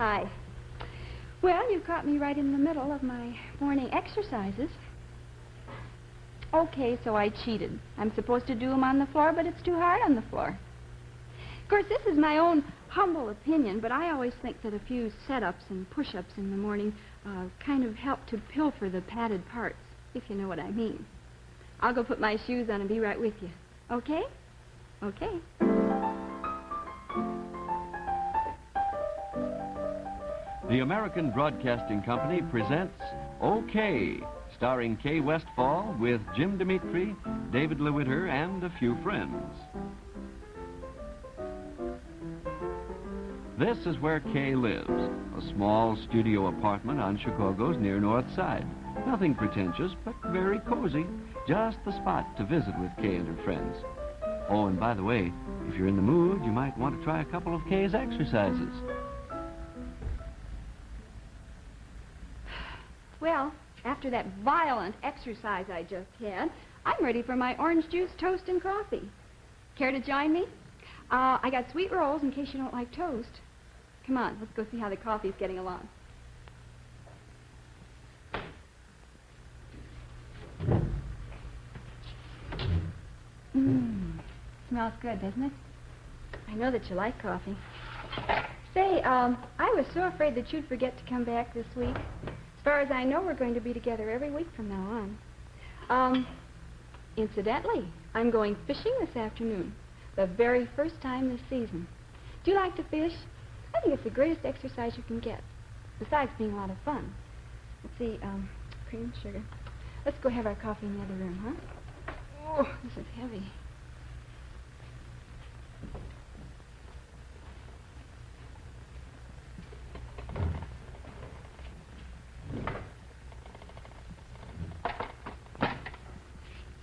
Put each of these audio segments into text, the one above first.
Hi. Well, you caught me right in the middle of my morning exercises. Okay, so I cheated. I'm supposed to do them on the floor, but it's too hard on the floor. Of course, this is my own humble opinion, but I always think that a few set-ups and push-ups in the morning kind of help to pilfer the padded parts, if you know what I mean. I'll go put my shoes on and be right with you. Okay? Okay. The American Broadcasting Company presents OK, starring Kay Westfall with Jim Dimitri, David LeWitter, and a few friends. This is where Kay lives, a small studio apartment on Chicago's near North Side. Nothing pretentious, but very cozy. Just the spot to visit with Kay and her friends. Oh, and by the way, if you're in the mood, you might want to try a couple of Kay's exercises. Well, after that violent exercise I just had, I'm ready for my orange juice, toast, and coffee. Care to join me? I got sweet rolls in case you don't like toast. Come on, let's go see how the coffee's getting along. Smells good, doesn't it? I know that you like coffee. Say, I was so afraid that you'd forget to come back this week. As far as I know, we're going to be together every week from now on. Incidentally, I'm going fishing this afternoon. The very first time this season. Do you like to fish? I think it's the greatest exercise you can get, besides being a lot of fun. Let's see, cream and sugar. Let's go have our coffee in the other room, huh? Oh, this is heavy.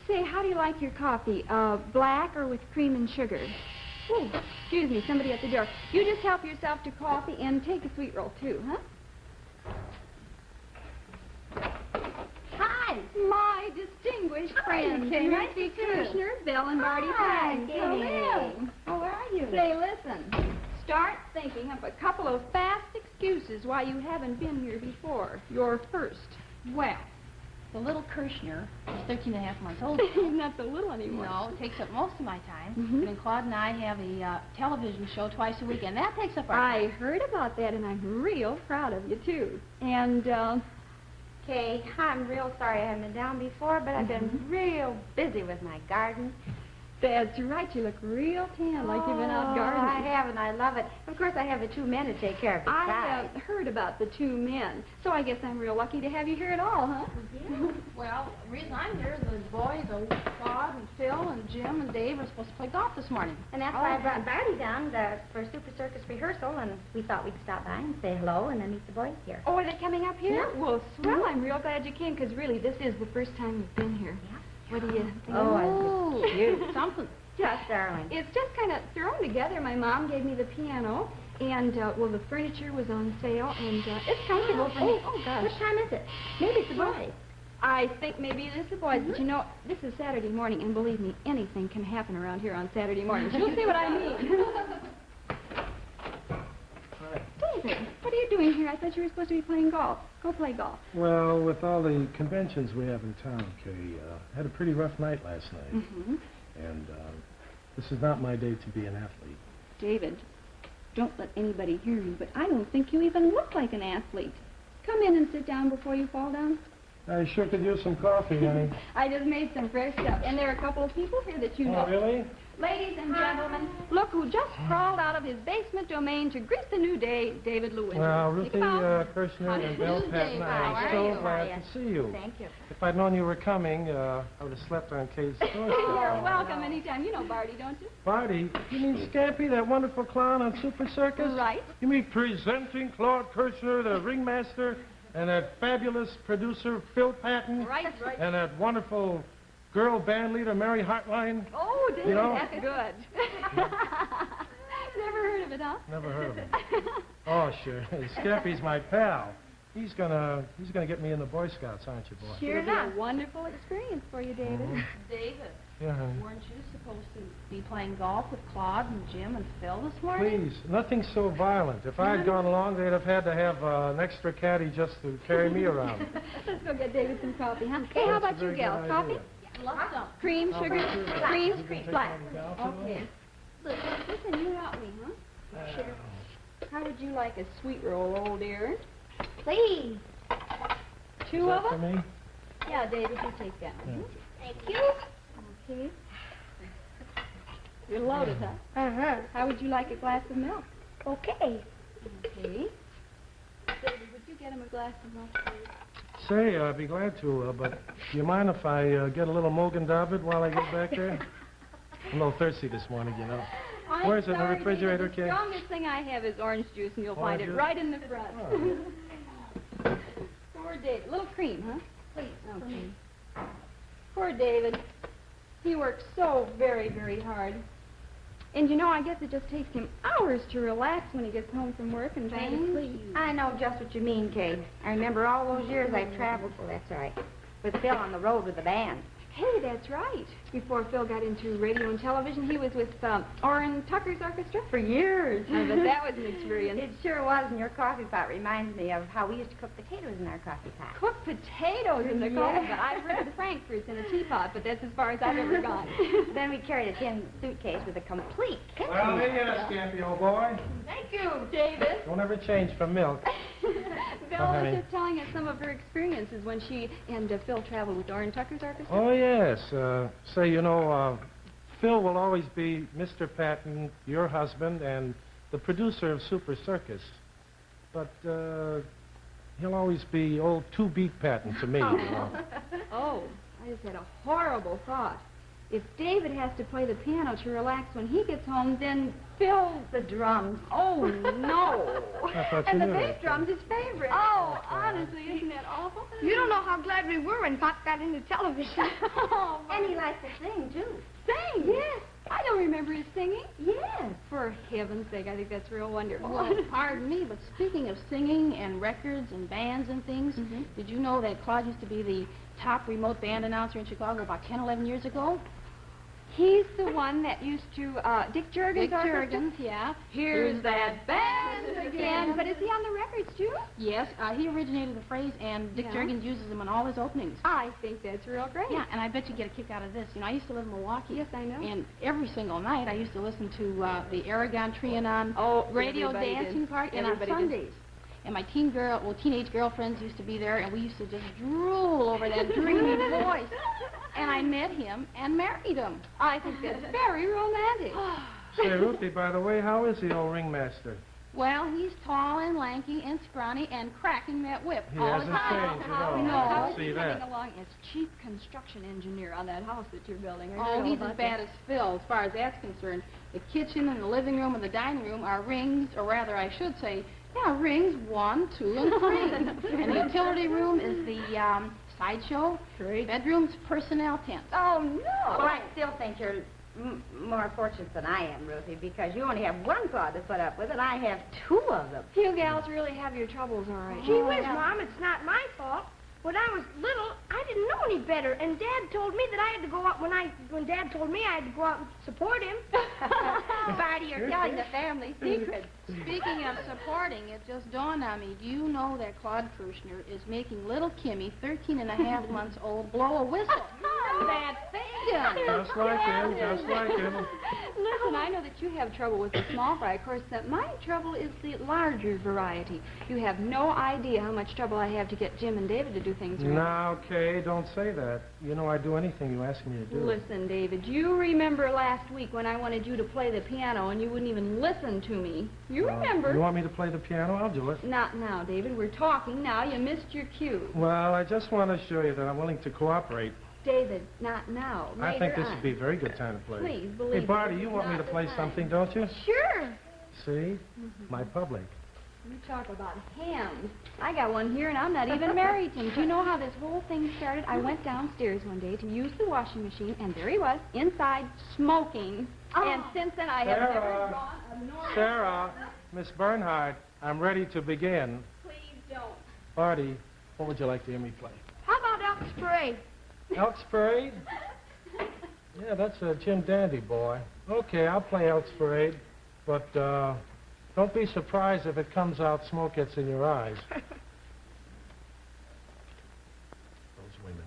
Say, how do you like your coffee? Black or with cream and sugar? Oh, excuse me, somebody at the door. You just help yourself to coffee and take a sweet roll, too, huh? Hi, my distinguished friends. Nice to meet you. Commissioner Bill and Marty Pine. Come in. Oh, where are you? Say, listen. Start thinking up a couple of fast excuses why you haven't been here before. You're first. Well, the little Kirshner is 13 and a half months old. He's not so little anymore. No, it takes up most of my time. Mm-hmm. And then Claude and I have a television show twice a week, and that takes up our I time. heard about that, and I'm real proud of you, too. And, Kay, I'm real sorry I haven't been down before, but I've been real busy with my garden. that's right. You look real tan, like you've been out gardening. I have, and I love it. Of course, I have the two men to take care of I besides. heard about the two men, so I guess I'm real lucky to have you here at all, huh? Yeah. Well, the reason I'm here is the boys, Claude and Phil and Jim and Dave are supposed to play golf this morning. And that's why I brought Barty down for Super Circus rehearsal, and we thought we'd stop by and say hello and then meet the boys here. Oh, are they coming up here? Yeah. Well, swell. I'm real glad you came, because really, this is the first time you've been here. Yeah. What do you think? Oh, it's cute. Something. Just, darling. It's just kind of thrown together. My mom gave me the piano, and, well, the furniture was on sale, and it's comfortable for me. Oh, gosh. What time is it? Maybe it's the boys. I think maybe it is the boys, but you know, this is Saturday morning, and believe me, anything can happen around here on Saturday mornings. You'll see what I mean. David, what are you doing here? I thought you were supposed to be playing golf. Go play golf. Well, with all the conventions we have in town, Kay, had a pretty rough night last night. Mm-hmm. And this is not my day to be an athlete. David, don't let anybody hear me, but I don't think you even look like an athlete. Come in and sit down before you fall down. I sure could use some coffee, honey. I just made some fresh stuff, and there are a couple of people here that you know. Oh, really? Ladies and gentlemen, look who just crawled out of his basement domain to greet the new day, David Lewis. Well, Ruthie Kirshner and Bill Patton, I'm so glad to see you. Thank you. If I'd known you were coming, I would have slept on Kay's doorstep. You're welcome anytime. You know Barty, don't you? Barty, you mean Scampy, that wonderful clown on Super Circus? Right. You mean presenting Claude Kirshner, the ringmaster, and that fabulous producer, Phil Patton? Right. And that wonderful girl band leader, Mary Hartline? Oh, David, You know? that's good. Never heard of it, huh? Never heard of him. Oh, sure. Scampy's my pal. He's gonna get me in the Boy Scouts, aren't you, boy? It'll be a wonderful experience for you, David. David, Yeah, honey. Weren't you supposed to be playing golf with Claude and Jim and Phil this morning? Please, nothing so violent. If I had gone along, they'd have had to have an extra caddy just to carry me around. Let's go get David some coffee, huh? Hey, how That's about a you very gals? good Coffee? idea. Love some. Cream, How sugar? about you? Cream, You can take black. one down to them. Okay. Look, listen, you help me, huh? Sure. How would you like a sweet roll, old dear? Please. Two Is of that for them? me? Yeah, David, you take that one. Yeah. Thank you. Okay. You're loaded, huh? Uh-huh. How would you like a glass of milk? Okay. Okay. David, would you get him a glass of milk, please? Say, I'd be glad to, but do you mind if I get a little Mogan David while I get back there? I'm a little thirsty this morning, you know. I'm Where's it in the sorry, refrigerator, David, the Kay? strongest thing I have is orange juice, and you'll find Orange it juice? right in the front. Oh. Poor David. Little cream, huh? Please. Okay. Poor David. He works so very, very hard. And you know, I guess it just takes him hours to relax when he gets home from work and trying to sleep. I know just what you mean, Kay. I remember all those years I traveled, well, that's right, with Phil on the road with the band. Hey, that's right. Before Phil got into radio and television, he was with Orrin Tucker's orchestra. For years. I bet that was an experience. It sure was, and your coffee pot reminds me of how we used to cook potatoes in our coffee pot. Cooked potatoes in the Yeah. coffee pot. I've heard of the Frankfurts in a teapot, but that's as far as I've ever gone. Then we carried a tin suitcase with a complete kitchen. Well, here you are, Scampy, old boy. Thank you, David. Don't ever change from milk. Bill Oh, was honey. just telling us some of her experiences when she and Phil traveled with Orrin Tucker's orchestra. Oh, yes. Say, you know, Phil will always be Mr. Patton, your husband, and the producer of Super Circus. But he'll always be old two-beat Patton to me, you know. Oh, I just had a horrible thought. If David has to play the piano to relax when he gets home, then Phil... The drums. Oh, no. I thought And you the knew bass that. drum's his favorite. Oh, honestly, isn't that awful? You don't know how glad we were when Pop got into television. Oh, And he likes to sing, too. sing? Yes. I don't remember his singing. Yes. For heaven's sake, I think that's real wonderful. Well, pardon me, but speaking of singing and records and bands and things, did you know that Claude used to be the top remote band announcer in Chicago about 10, 11 years ago? He's the one that used to, Dick Jurgens' Dick orchestra? Jurgens, yeah. Here's that band again. But is he on the records, too? Yes, he originated the phrase, and Dick Yeah. Jurgens uses them on all his openings. I think that's real great. Yeah, and I bet you get a kick out of this. You know, I used to live in Milwaukee. Yes, I know. And every single night I used to listen to the Aragon Trianon Oh, radio everybody dancing did. part, and Everybody on did. Sundays. And my teenage girlfriends used to be there, and we used to just drool over that dreamy voice. And I met him and married him. I think that's very romantic. Say, Ruthie, by the way, how is the old ringmaster? Well, he's tall and lanky and scrawny and cracking that whip He all the hasn't time. changed at How all. No. I how can is see he coming that. along as chief construction engineer on that house that you're building? I Oh, heard all he's about as bad that. as Phil, as far as that's concerned. The kitchen and the living room and the dining room are rings, or rather, I should say, rings 1, 2, and 3. And the utility room is the sideshow. Great. Bedroom's personnel tent. Oh, no. Well, I still think you're more fortunate than I am, Ruthie, because you only have one Claude to put up with, and I have 2 of them. You gals really have your troubles, all right. Gee whiz, Mom, it's not my fault. When I was little, I didn't know any better, and Dad told me that I had to go out when Dad told me I had to go out and support him. Barty, you're telling the family secret. Speaking of supporting, it just dawned on me. Do you know that Claude Kirshner is making little Kimmy, 13 and a half months old, blow a whistle? That thing. Just like him, just like him. Listen, I know that you have trouble with the small fry. Of course, that my trouble is the larger variety. You have no idea how much trouble I have to get Jim and David to do things right. Now, Kay, don't say that. You know I'd do anything you ask me to do. Listen, David, you remember last week when I wanted you to play the piano and you wouldn't even listen to me. You remember. You want me to play the piano? I'll do it. Not now, David. We're talking now. You missed your cue. Well, I just want to show you that I'm willing to cooperate. David, not now. I think Later this on. would be a very good time to play. Please, believe Hey, me, Barty, this you is want me not to the play time. something, don't you? Sure. See? My public. You talk about hams. I got one here, and I'm not even married to him. Do you know how this whole thing started? I went downstairs one day to use the washing machine, and there he was, inside, smoking. And since then, I have never Sarah, drawn a normal... Sarah, Miss Bernhardt, I'm ready to begin. Please don't. Barty, what would you like to hear me play? How about Elks Parade? Elks Parade? Yeah, that's a Jim Dandy boy. Okay, I'll play Elks Parade, but don't be surprised if it comes out smoke gets in your eyes. Those women.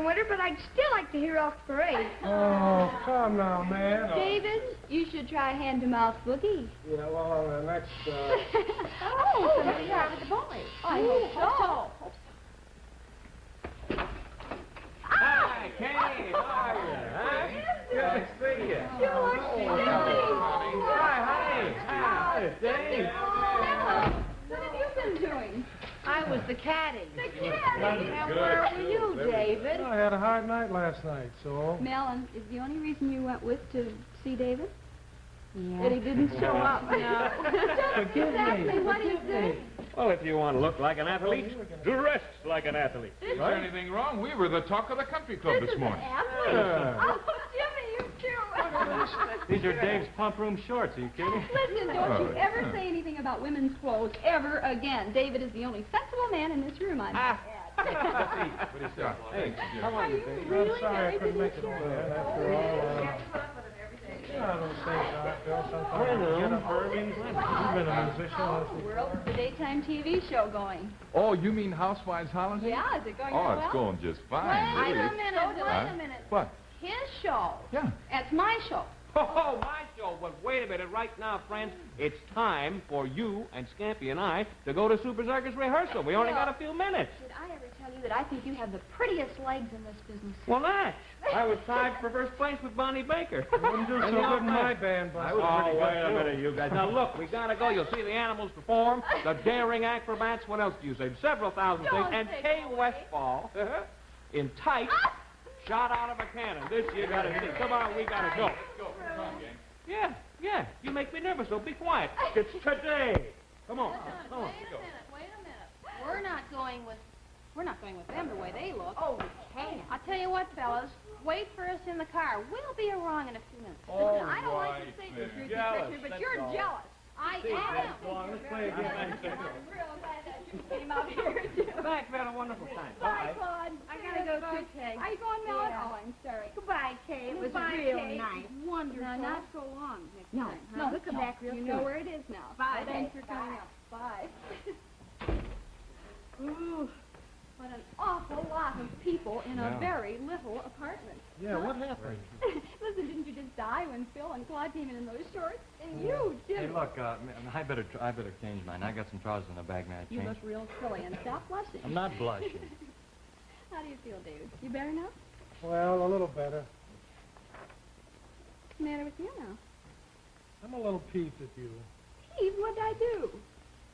Winter, but I'd still like to hear Elks Parade. Oh, come now, man. Oh. David, you should try hand-to-mouth boogie. Yeah, well, next, Oh, somebody's out with the boys. I hope so. Hi, Kay. How are you? Huh? Good to see you. Hi, honey. Hi, Dave. What have you been doing? I was the caddy. And where were you, David? I had a hard night last night, so... Mellon, is the only reason you went with to see David? Yeah. That he didn't show up? No. Forgive me. What do you say? Well, if you want to look like an athlete, dress like an athlete. Is there anything wrong? We were the talk of the country club this morning. Oh, Jimmy, you too. These are Dave's pump room shorts. Are you kidding? Listen, don't you ever say anything about women's clothes ever again. David is the only sensible man in this room, I'm Ah. What do you say? Hey, how are you, Dave? I'm sorry I couldn't make it over there. After all, I don't say that, Bill. Sometimes I get up early. You've been a musician. World's the daytime TV show going. Oh, you mean Housewife's Holiday? Yeah, is it going Oh, well? it's going just fine. Wait really. a minute, wait a minute. What? His show. Yeah. That's my show. Oh, my show. But wait a minute. Right now, friends, it's time for you and Scampy and I to go to Super Circus rehearsal. We only got a few minutes. Did I ever tell you that I think you have the prettiest legs in this business? Well, not. I was tied for first place with Bonnie Baker. Wouldn't do so good in my band, but Oh, wait a minute, you guys. Now, look, we got to go. You'll see the animals perform, the daring acrobats. What else do you say? Several thousand things. And Kay Westfall in tights shot out of a cannon. This you got to see. Come on, we got to go. Yeah. You make me nervous, so be quiet. It's today. Come on. Come on. Wait a minute. We're not going with them the way they look. Oh, we can't. I'll tell you what, fellas. Wait for us in the car. We'll be along in a few minutes. All I don't like to right, say then. this, Ruthie Jealous, Fisher, but that's you're all. jealous. I am. Let's play a game. I'm real glad that you came out here, too. Thanks, we had a wonderful time. Bye, Claude. I gotta go too, Kay. Are you going, Melon? Yeah. Oh, I'm sorry. Goodbye, Kay. It was Goodbye, real Kay. nice. Wonderful. Now, not so long next No, time. no, we'll come back real You soon. know where it is now. Bye, Thanks Kay. for coming Bye. up. Bye. Ooh, what an awful lot of people in a Yeah. very little apartment. Yeah, what happened? Listen, didn't you just die when Phil and Claude came in those shorts? And you, Jimmy. Hey, look, I better change mine. I got some trousers in the bag. May I You change? look real silly, and stop blushing. I'm not blushing. How do you feel, David? You better now? Well, a little better. What's the matter with you now? I'm a little peeved at you. Steve, what'd I do?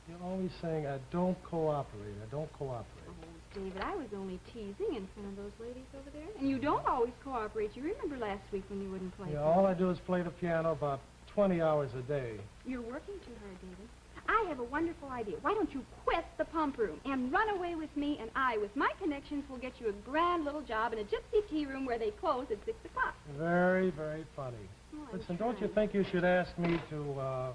You're always saying, I don't cooperate, I don't cooperate. Oh, David, I was only teasing in front of those ladies over there. And you don't always cooperate. You remember last week when you wouldn't play. Yeah, for all me. I do is play the piano about 20 hours a day. You're working too hard, David. I have a wonderful idea. Why don't you quit the pump room and run away with me, and I, with my connections, will get you a grand little job in a gypsy tea room where they close at 6 o'clock. Very, very funny. Oh, I'm Listen, don't you trying. think you should ask me to,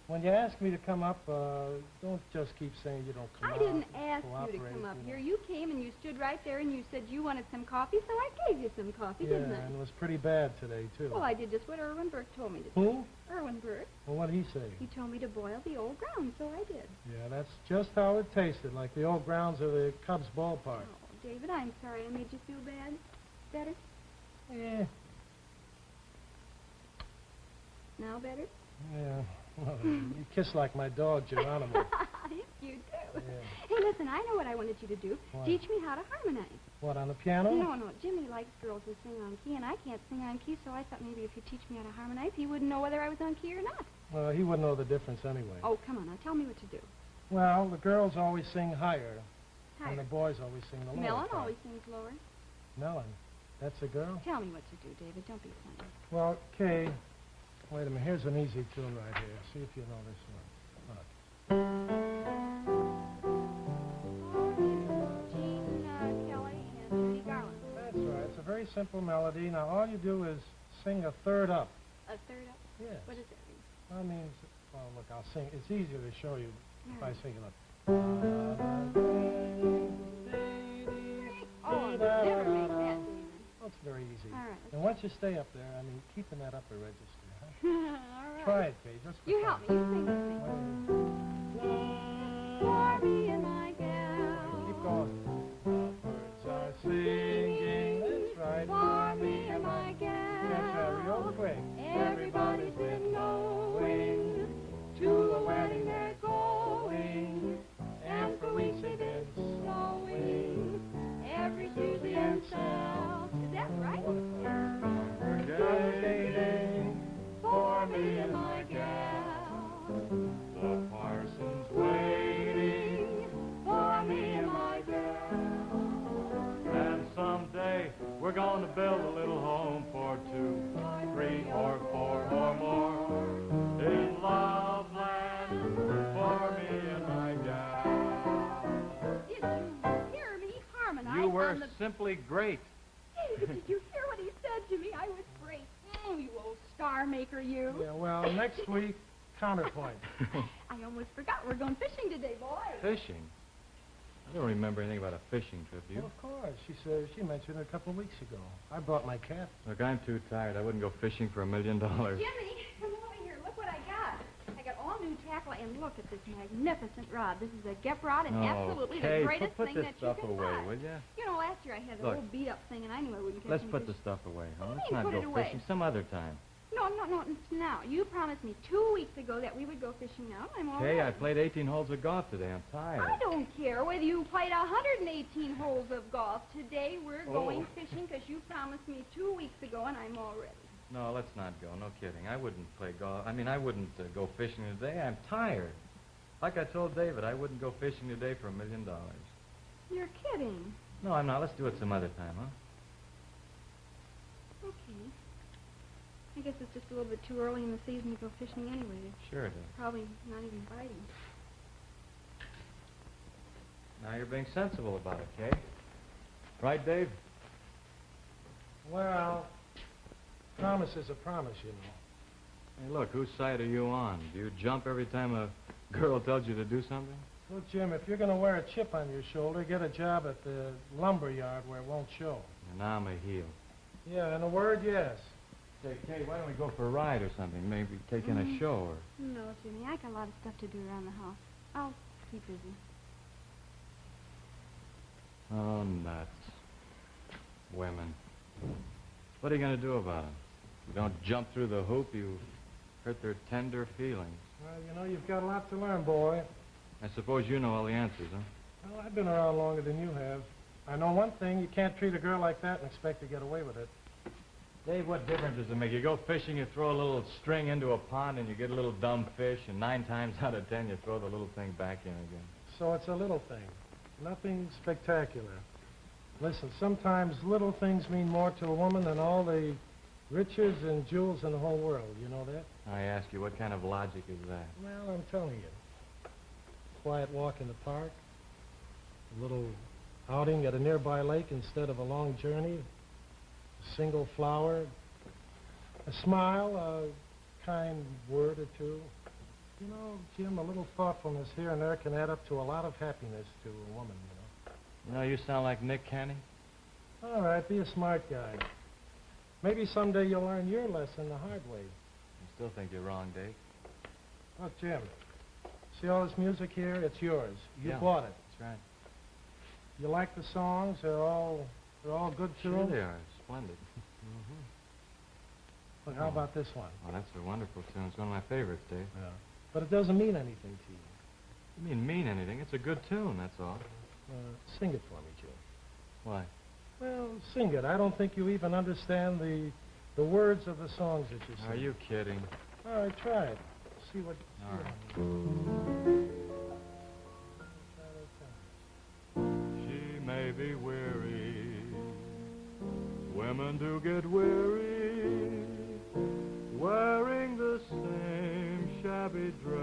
when you ask me to come up, don't just keep saying you don't come I out. didn't and ask you to cooperate, come up you know. here. You came and you stood right there and you said you wanted some coffee, so I gave you some coffee, Yeah, didn't I? and it was pretty bad today, too. Well, I did just what Irwin Burke told me to do. Who? Irwin Burke. Well, what did he say? He told me to boil the old ground, so I did. Yeah, that's just how it tasted, like the old grounds of the Cubs ballpark. Oh, David, I'm sorry I made you feel bad. Better? Eh, Now better? yeah. Well, you kiss like my dog, Geronimo. Yes, you do. Yeah. Hey, listen, I know what I wanted you to do. What? Teach me how to harmonize. What, on the piano? No, Jimmy likes girls who sing on key, and I can't sing on key, so I thought maybe if you teach me how to harmonize, he wouldn't know whether I was on key or not. Well, he wouldn't know the difference anyway. Oh, come on, now tell me what to do. Well, the girls always sing higher, and the Higher. boys always sing the lower Melon part. always sings lower. Melon. That's a girl? Tell me what to do, David. Don't be funny. Well, Kay, wait a minute. Here's an easy tune right here. See if you know this one. Look. Gene Kelly and Judy Garland. That's right. It's a very simple melody. Now, all you do is sing a third up. A third up. Yes. What does that mean? That means, well, look, I'll sing. It's easier to show you if I sing it up. Oh, never make that, David. Oh, it's very easy. All right. And once you stay up there, I mean, keep in that upper register, huh? All right. Try it, Kay, just for You fun. help me. You sing with me. For me and my gal. Keep going. The birds are singing, that's right. For me and my gal. Catch that real quick. Everybody's been going to a wedding they're going. And for weeks they've been snowing every Tuesday and South. Is that right? Waiting For me and my gal. the parson's waiting For me and my gal. And someday we're going to build a little home for 2, 3, or 4 or more in Loveland for me and my gal. Did you hear me harmonize You were on the... simply great. David, did you hear what he said to me? I was great. Oh, you old star maker, you. Yeah, well, next week, counterpoint. I almost forgot. We're going fishing today, boy. Fishing? I don't remember anything about a fishing trip, do Well, you? of course. She mentioned it a couple of weeks ago. I brought my cat. Look, I'm too tired. I wouldn't go fishing for $1 million. Jimmy, come over here. Look what I got. I got all new tackle, and look at this magnificent rod. This is a Gep rod, and absolutely Okay, the greatest put thing this that stuff you can away, buy. will you? You know, last year I had a Look. old beat-up thing, and I knew I wouldn't catch Let's any put fish. the stuff away, huh? What do Let's you not mean, put go it away? fishing some other time. No, it's now. You promised me 2 weeks ago that we would go fishing now. I'm all Okay, right. I played 18 holes of golf today. I'm tired. I don't care whether you played 118 holes of golf. Today we're going fishing because you promised me 2 weeks ago, and I'm all ready. No, let's not go. No kidding. I wouldn't play golf. I mean, I wouldn't go fishing today. I'm tired. Like I told David, I wouldn't go fishing today for $1 million. You're kidding. No, I'm not. Let's do it some other time, huh? Okay. I guess it's just a little bit too early in the season to go fishing anyway. Sure it is. Probably not even biting. Now you're being sensible about it, Kay. Right, Dave? Well, promise is a promise, you know. Hey, look, whose side are you on? Do you jump every time a girl tells you to do something? Look, Jim, if you're going to wear a chip on your shoulder, get a job at the lumber yard where it won't show. And now I'm a heel. Yeah, in a word, yes. Say, Kay, why don't we go for a ride or something? Maybe take in a show or... No, Jimmy, I got a lot of stuff to do around the house. I'll keep busy. Oh, nuts. Women. What are you going to do about them? You don't jump through the hoop, you hurt their tender feelings. Well, you know, you've got a lot to learn, boy. I suppose you know all the answers, huh? Well, I've been around longer than you have. I know one thing, you can't treat a girl like that and expect to get away with it. Dave, what difference does it make? You go fishing, you throw a little string into a pond, and you get a little dumb fish, and 9 times out of 10, you throw the little thing back in again. So it's a little thing. Nothing spectacular. Listen, sometimes little things mean more to a woman than all the riches and jewels in the whole world. You know that? I ask you, what kind of logic is that? Well, I'm telling you. Quiet walk in the park. A little outing at a nearby lake instead of a long journey. A single flower. A smile, a kind word or two. You know, Jim, a little thoughtfulness here and there can add up to a lot of happiness to a woman, you know. You know, you sound like Nick Canny. All right, be a smart guy. Maybe someday you'll learn your lesson the hard way. I still think you're wrong, Dave. Look, Jim, see all this music here? It's yours. You Yeah, bought it. That's right. You like the songs? They're all good Sure tunes? they are. Splendid. Look, how about this one? Oh, that's a wonderful tune. It's one of my favorites, Dave. Yeah. But it doesn't mean anything to you. You mean anything? It's a good tune, that's all. Sing it for me, Jim. Why? Well, sing it. I don't think you even understand the words of the songs that you sing. Are you kidding? All right, try it. See what... All right. She may be weary. Women do get weary wearing the same shabby dress.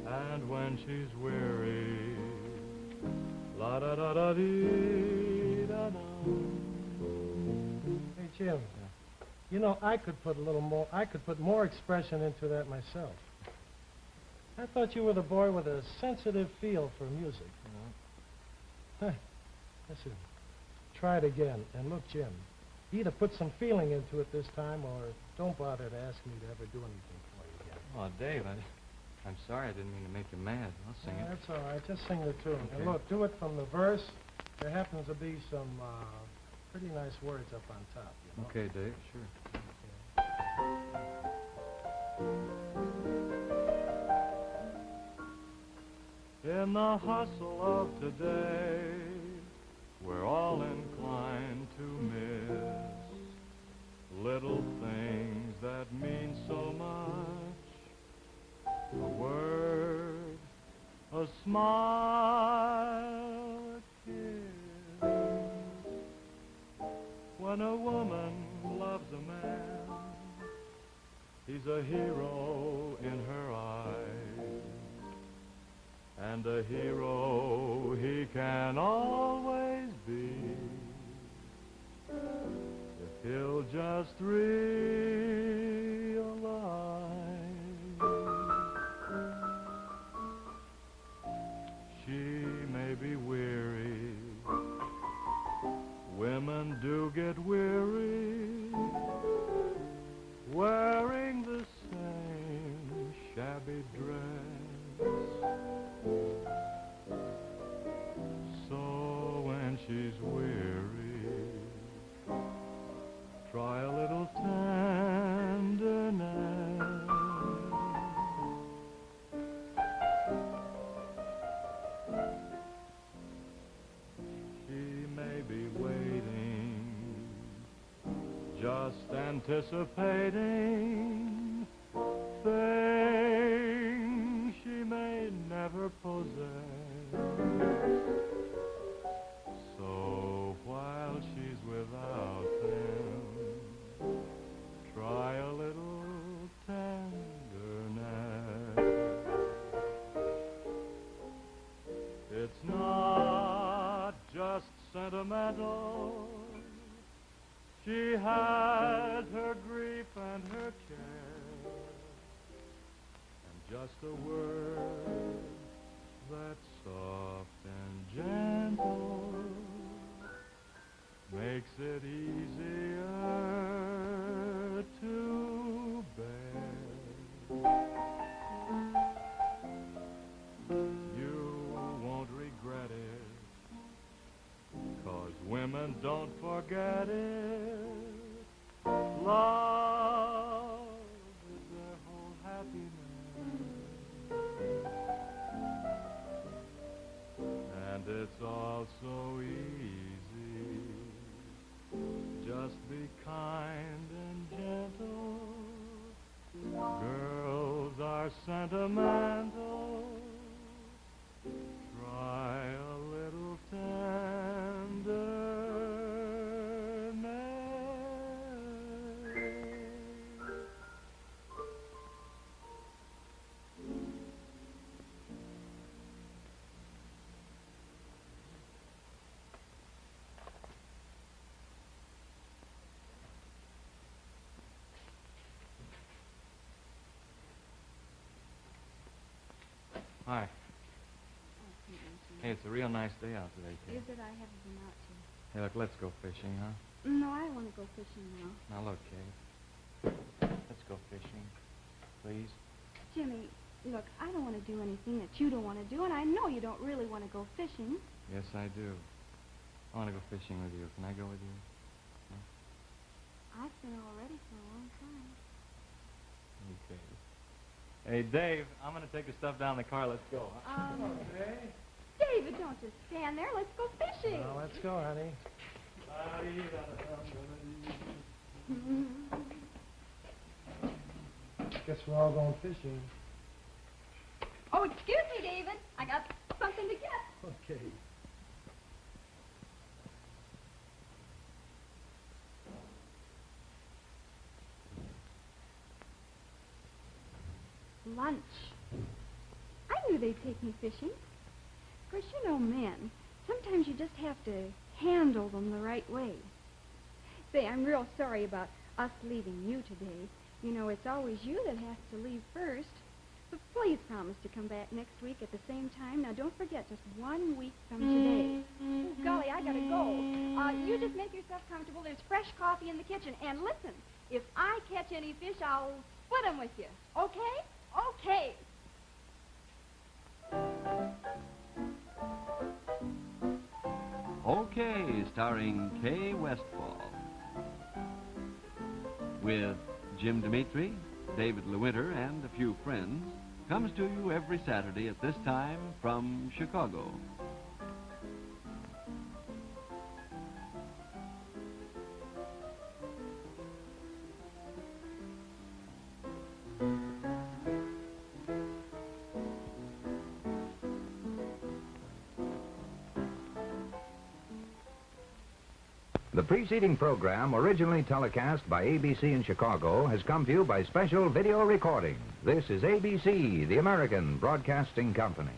And when she's weary, la da da da dee da da. Hey, Jim. You know, I could put more expression into that myself. I thought you were the boy with a sensitive feel for music. Hey, listen, try it again. And look, Jim, either put some feeling into it this time or don't bother to ask me to ever do anything for you again. Oh, Dave, I'm sorry. I didn't mean to make you mad. I'll sing it. That's all right. Just sing the tune. Okay. And look, do it from the verse. There happens to be some pretty nice words up on top, you know? Okay, Dave, sure. In the hustle of today, we're all inclined to miss little things that mean so much. A word, a smile, a kiss. When a woman loves a man, he's a hero in her eyes. And a hero he can always be if he'll just realize she may be weary. Women do get weary wearing the same shabby dress. So when she's weary, try a little tenderness. She may be waiting, just anticipating things she may never possess. So while she's without them, try a little tenderness. She has her grief and her care, and just a word that's soft and gentle makes it easier to bear. You won't regret it, 'cause women don't forget it. Love is their whole happiness, and it's all so easy. Just be kind and gentle. Girls are sentimental. Try a little tenderness. Hi. Hey, it's a real nice day out today, Kate. Is it? I haven't been out to. Hey, look, let's go fishing, huh? No, I don't want to go fishing now. Now, look, Kate. Let's go fishing. Please? Jimmy, look, I don't want to do anything that you don't want to do, and I know you don't really want to go fishing. Yes, I do. I want to go fishing with you. Can I go with you? I've been already for a long time. Okay. Hey, Dave, I'm going to take the stuff down in the car. Let's go. Huh? David, don't just stand there. Let's go fishing. Well, let's go, honey. Guess we're all going fishing. Oh, excuse me, David. I got something to get. Okay. Lunch. I knew they'd take me fishing. Of course, you know men. Sometimes you just have to handle them the right way. Say, I'm real sorry about us leaving you today. You know, it's always you that has to leave first. But please promise to come back next week at the same time. Now, don't forget, just 1 week from today. Oh, golly, I gotta go. You just make yourself comfortable. There's fresh coffee in the kitchen. And listen, if I catch any fish, I'll split them with you. Okay? Okay. Okay, starring Kay Westfall. With Jim Dimitri, David LeWinter, and a few friends, comes to you every Saturday at this time from Chicago. The preceding program, originally telecast by ABC in Chicago, has come to you by special video recording. This is ABC, the American Broadcasting Company.